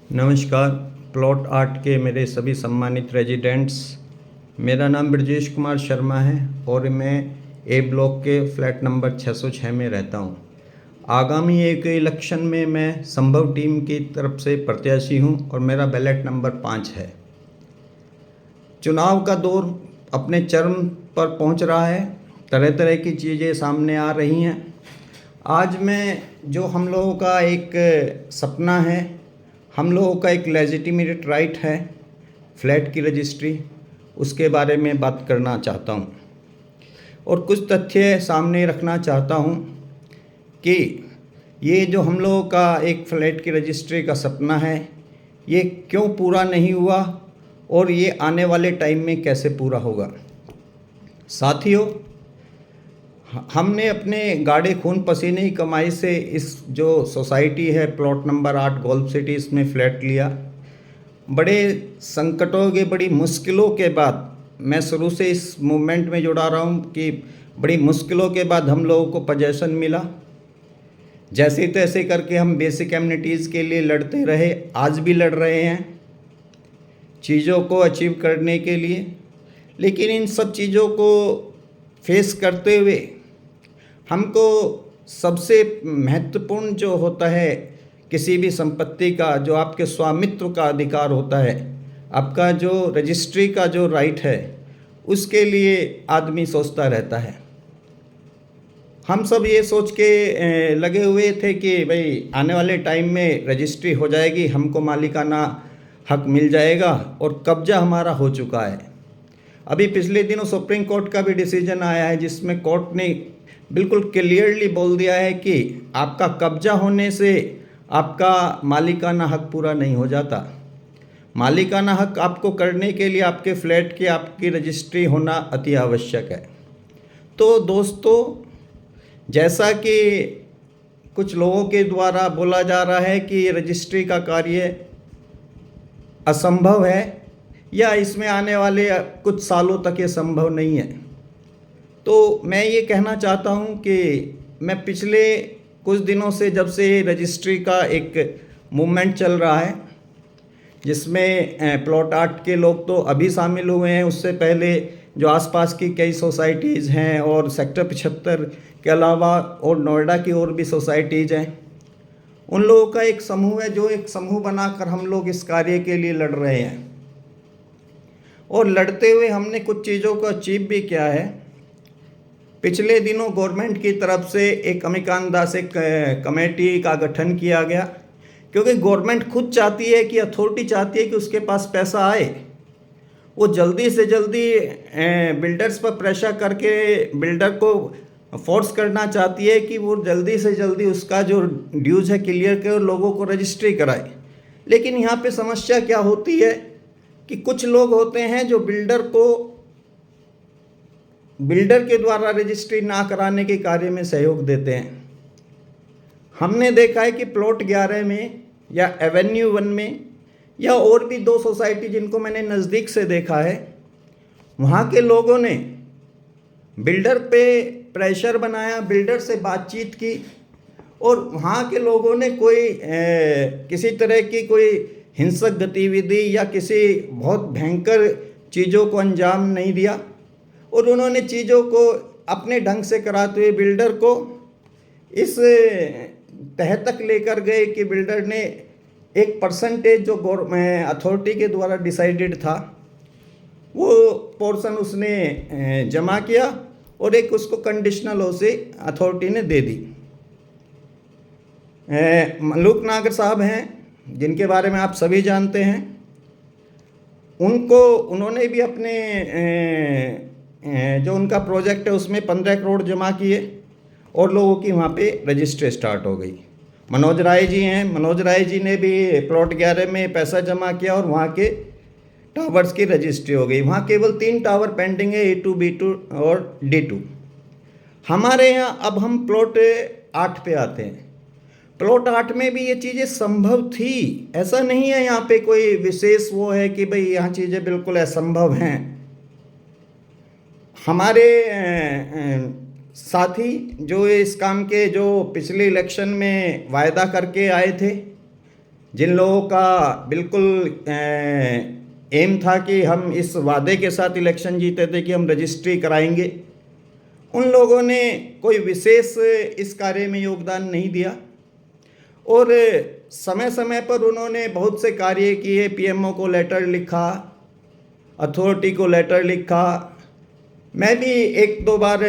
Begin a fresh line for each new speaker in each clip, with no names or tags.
नमस्कार। Plot art के मेरे सभी सम्मानित रेजिडेंट्स, मेरा नाम ब्रजेश कुमार शर्मा है और मैं ए ब्लॉक के फ्लैट नंबर 606 में रहता हूं। आगामी एक इलेक्शन में मैं संभव टीम की तरफ से प्रत्याशी हूं और मेरा बैलेट नंबर 5 है। चुनाव का दौर अपने चरम पर पहुंच रहा है। तरह तरह की चीज़ें सामने आ रही हैं। आज मैं जो हम लोगों का एक सपना है, हम लोगों का एक लेजिटिमेट राइट है फ्लैट की रजिस्ट्री, उसके बारे में बात करना चाहता हूँ और कुछ तथ्य सामने रखना चाहता हूँ कि ये जो हम लोगों का एक फ्लैट की रजिस्ट्री का सपना है, ये क्यों पूरा नहीं हुआ और ये आने वाले टाइम में कैसे पूरा होगा। साथियों, हमने अपने गाढ़े खून पसीने की कमाई से इस जो सोसाइटी है प्लॉट नंबर 8 गोल्फ सिटी, इसमें फ्लैट लिया। बड़े संकटों के, बड़ी मुश्किलों के बाद, मैं शुरू से इस मूवमेंट में जुड़ा रहा हूँ कि बड़ी मुश्किलों के बाद हम लोगों को पोजीशन मिला। जैसे तैसे करके हम बेसिक एमिनिटीज़ के लिए लड़ते रहे, आज भी लड़ रहे हैं चीज़ों को अचीव करने के लिए। लेकिन इन सब चीज़ों को फेस करते हुए हमको सबसे महत्वपूर्ण जो होता है किसी भी संपत्ति का, जो आपके स्वामित्व का अधिकार होता है, आपका जो रजिस्ट्री का जो राइट है, उसके लिए आदमी सोचता रहता है। हम सब ये सोच के लगे हुए थे कि भाई आने वाले टाइम में रजिस्ट्री हो जाएगी, हमको मालिकाना हक मिल जाएगा और कब्जा हमारा हो चुका है। अभी पिछले दिनों सुप्रीम कोर्ट का भी डिसीजन आया है जिसमें कोर्ट ने बिल्कुल क्लियरली बोल दिया है कि आपका कब्जा होने से आपका मालिकाना हक पूरा नहीं हो जाता। मालिकाना हक आपको करने के लिए आपके फ्लैट की, आपकी रजिस्ट्री होना अति आवश्यक है। तो दोस्तों, जैसा कि कुछ लोगों के द्वारा बोला जा रहा है कि रजिस्ट्री का कार्य असंभव है या इसमें आने वाले कुछ सालों तक ये संभव नहीं है, तो मैं ये कहना चाहता हूँ कि मैं पिछले कुछ दिनों से, जब से रजिस्ट्री का एक मूवमेंट चल रहा है जिसमें प्लॉट आर्ट के लोग तो अभी शामिल हुए हैं, उससे पहले जो आसपास की कई सोसाइटीज़ हैं और सेक्टर 75 के अलावा और नोएडा की और भी सोसाइटीज़ हैं, उन लोगों का एक समूह है जो एक समूह बनाकर हम लोग इस कार्य के लिए लड़ रहे हैं। और लड़ते हुए हमने कुछ चीज़ों को अचीव भी किया है। पिछले दिनों गवर्नमेंट की तरफ से एक अमिकान दास एक कमेटी का गठन किया गया, क्योंकि गवर्नमेंट खुद चाहती है कि अथॉरिटी चाहती है कि उसके पास पैसा आए, वो जल्दी से जल्दी बिल्डर्स पर प्रेशर करके बिल्डर को फोर्स करना चाहती है कि वो जल्दी से जल्दी उसका जो ड्यूज है क्लियर करे और लोगों को रजिस्ट्री कराए। लेकिन यहाँ पे समस्या क्या होती है कि कुछ लोग होते हैं जो बिल्डर के द्वारा रजिस्ट्री ना कराने के कार्य में सहयोग देते हैं। हमने देखा है कि प्लॉट 11 में या एवेन्यू 1 में या और भी 2 सोसाइटी जिनको मैंने नज़दीक से देखा है, वहाँ के लोगों ने बिल्डर पे प्रेशर बनाया, बिल्डर से बातचीत की और वहाँ के लोगों ने कोई किसी तरह की कोई हिंसक गतिविधि या किसी बहुत भयंकर चीज़ों को अंजाम नहीं दिया और उन्होंने चीज़ों को अपने ढंग से कराते हुए बिल्डर को इस तह तक लेकर गए कि बिल्डर ने एक परसेंटेज जो अथॉरिटी के द्वारा डिसाइडेड था, वो पोर्शन उसने जमा किया और एक उसको कंडीशनल उसे अथॉरिटी ने दे दी। मलूक नागर साहब हैं जिनके बारे में आप सभी जानते हैं, उन्होंने भी अपने जो उनका प्रोजेक्ट है उसमें 15 करोड़ जमा किए और लोगों की वहाँ पे रजिस्ट्री स्टार्ट हो गई। मनोज राय जी हैं, मनोज राय जी ने भी प्लॉट 11 में पैसा जमा किया और वहाँ के टावर्स की रजिस्ट्री हो गई। वहाँ केवल 3 टावर पेंडिंग है, A2, B2 और D2। हमारे यहाँ अब हम प्लॉट 8 पे आते हैं। प्लॉट 8 में भी ये चीज़ें संभव थी, ऐसा नहीं है यहाँ पे कोई विशेष वो है कि भाई यहाँ चीज़ें बिल्कुल असंभव हैं। हमारे साथी जो इस काम के जो पिछले इलेक्शन में वायदा करके आए थे, जिन लोगों का बिल्कुल एम था कि हम इस वादे के साथ इलेक्शन जीते थे कि हम रजिस्ट्री कराएंगे, उन लोगों ने कोई विशेष इस कार्य में योगदान नहीं दिया और समय समय पर उन्होंने बहुत से कार्य किए। पीएमओ को लेटर लिखा, अथॉरिटी को लेटर लिखा। मैं भी एक दो बार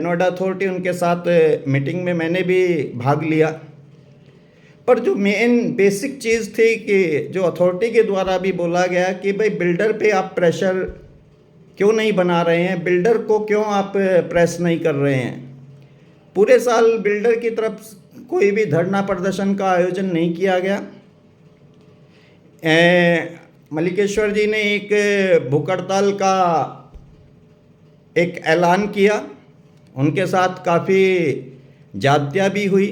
नोएडा अथॉरिटी उनके साथ मीटिंग में मैंने भी भाग लिया। पर जो मेन बेसिक चीज़ थी कि जो अथॉरिटी के द्वारा भी बोला गया कि भाई बिल्डर पे आप प्रेशर क्यों नहीं बना रहे हैं, बिल्डर को क्यों आप प्रेस नहीं कर रहे हैं। पूरे साल बिल्डर की तरफ कोई भी धरना प्रदर्शन का आयोजन नहीं किया गया। मलिकेश्वर जी ने एक भूख हड़ताल का एक ऐलान किया, उनके साथ काफ़ी ज्यादतियाँ भी हुई,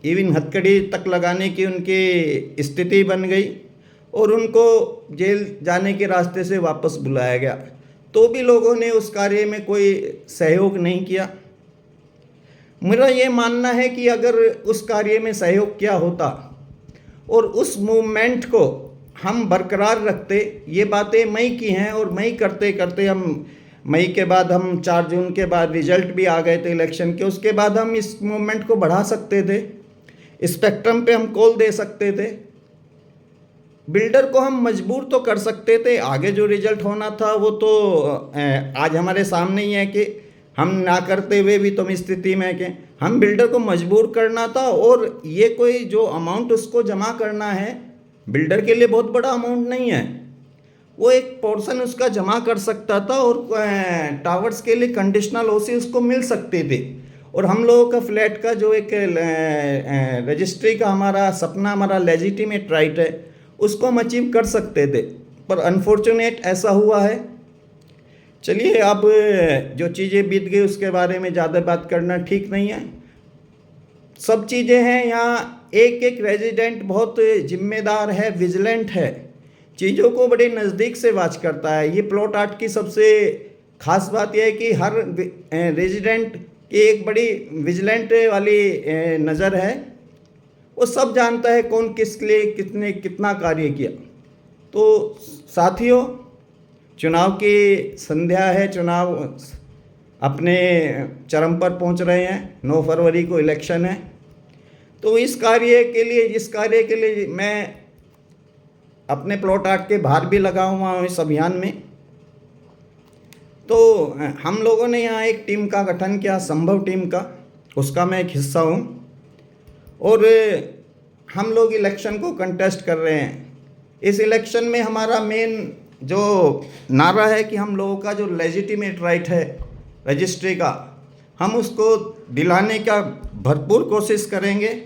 इवन हथकड़ी तक लगाने की उनकी स्थिति बन गई और उनको जेल जाने के रास्ते से वापस बुलाया गया। तो भी लोगों ने उस कार्य में कोई सहयोग नहीं किया। मेरा ये मानना है कि अगर उस कार्य में सहयोग किया होता और उस मूवमेंट को हम बरकरार रखते, ये बातें मई की हैं और मई करते करते हम मई के बाद हम 4 जून के बाद रिजल्ट भी आ गए थे इलेक्शन के, उसके बाद हम इस मूवमेंट को बढ़ा सकते थे, स्पेक्ट्रम पे हम कॉल दे सकते थे, बिल्डर को हम मजबूर तो कर सकते थे। आगे जो रिजल्ट होना था वो तो आज हमारे सामने ही है कि हम ना करते हुए भी तुम स्थिति में कि हम बिल्डर को मजबूर करना था और ये कोई जो अमाउंट उसको जमा करना है बिल्डर के लिए बहुत बड़ा अमाउंट नहीं है, वो एक पोर्शन उसका जमा कर सकता था और टावर्स के लिए कंडीशनल ओसी उसको मिल सकते थे और हम लोगों का फ्लैट का जो एक रजिस्ट्री का हमारा सपना, हमारा लेजिटिमेट राइट है, उसको हम अचीव कर सकते थे। पर अनफॉर्चुनेट ऐसा हुआ है। चलिए, अब जो चीज़ें बीत गई उसके बारे में ज़्यादा बात करना ठीक नहीं है। सब चीज़ें हैं यहाँ, एक एक रेजिडेंट बहुत जिम्मेदार है, विजिलेंट है, चीज़ों को बड़े नज़दीक से वॉच करता है। ये प्लॉट आर्ट की सबसे ख़ास बात यह है कि हर रेजिडेंट की एक बड़ी विजिलेंट वाली नज़र है, वो सब जानता है कौन किस लिए कितने कितना कार्य किया। तो साथियों, चुनाव की संध्या है, चुनाव अपने चरम पर पहुंच रहे हैं, 9 फरवरी को इलेक्शन है। तो इस कार्य के लिए, जिस कार्य के लिए मैं अपने प्लॉट आर्ट के बाहर भी लगा हुआ हूँ इस अभियान में, तो हम लोगों ने यहाँ एक टीम का गठन किया, संभव टीम का, उसका मैं एक हिस्सा हूँ और हम लोग इलेक्शन को कंटेस्ट कर रहे हैं। इस इलेक्शन में हमारा मेन जो नारा है कि हम लोगों का जो लेजिटिमेट राइट है रजिस्ट्री का, हम उसको दिलाने का भरपूर कोशिश करेंगे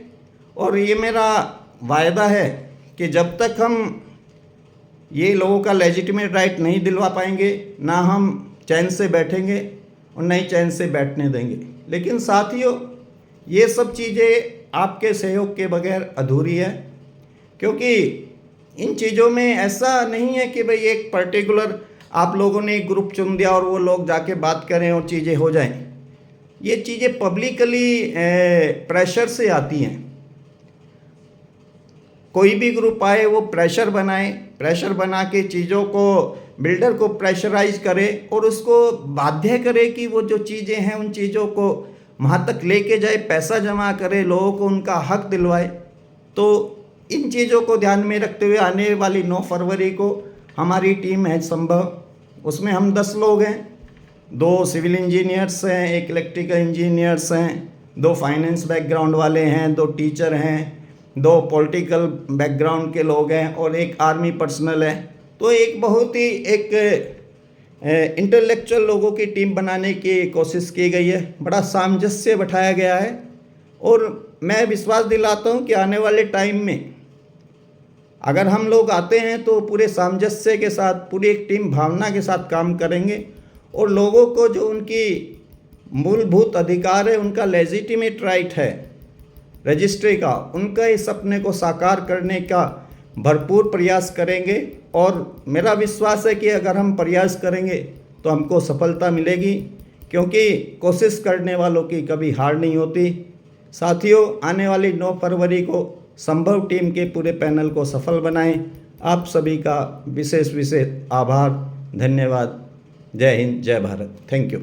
और ये मेरा वायदा है कि जब तक हम ये लोगों का लेजिटिमेट राइट नहीं दिलवा पाएंगे, ना हम चैन से बैठेंगे और ना ही चैन से बैठने देंगे। लेकिन साथियों, ये सब चीज़ें आपके सहयोग के बगैर अधूरी है, क्योंकि इन चीज़ों में ऐसा नहीं है कि भाई एक पर्टिकुलर आप लोगों ने एक ग्रुप चुन दिया और वो लोग जाके बात करें और चीज़ें हो जाएं। ये चीज़ें पब्लिकली प्रेशर से आती हैं। कोई भी ग्रुप आए वो प्रेशर बनाए, प्रेशर बना के चीज़ों को, बिल्डर को प्रेशराइज करे और उसको बाध्य करे कि वो जो चीज़ें हैं उन चीज़ों को वहाँ तक लेके जाए, पैसा जमा करे, लोगों को उनका हक दिलवाए। तो इन चीज़ों को ध्यान में रखते हुए आने वाली 9 फरवरी को हमारी टीम है संभव, उसमें हम 10 लोग हैं, 2 सिविल इंजीनियर्स हैं, 1 इलेक्ट्रिकल इंजीनियर्स हैं, 2 फाइनेंस बैकग्राउंड वाले हैं, 2 टीचर हैं, 2 पॉलिटिकल बैकग्राउंड के लोग हैं और 1 आर्मी पर्सनल है। तो एक बहुत ही एक इंटेलेक्चुअल लोगों की टीम बनाने की कोशिश की गई है, बड़ा सामंजस्य बैठाया गया है और मैं विश्वास दिलाता हूँ कि आने वाले टाइम में अगर हम लोग आते हैं तो पूरे सामंजस्य के साथ, पूरी एक टीम भावना के साथ काम करेंगे और लोगों को जो उनकी मूलभूत अधिकार है, उनका लेजिटिमेट राइट है रजिस्ट्री का, उनका इस सपने को साकार करने का भरपूर प्रयास करेंगे। और मेरा विश्वास है कि अगर हम प्रयास करेंगे तो हमको सफलता मिलेगी, क्योंकि कोशिश करने वालों की कभी हार नहीं होती। साथियों, आने वाली 9 फरवरी को संभव टीम के पूरे पैनल को सफल बनाएं। आप सभी का विशेष विशेष आभार, धन्यवाद। जय हिंद, जय भारत। Thank you.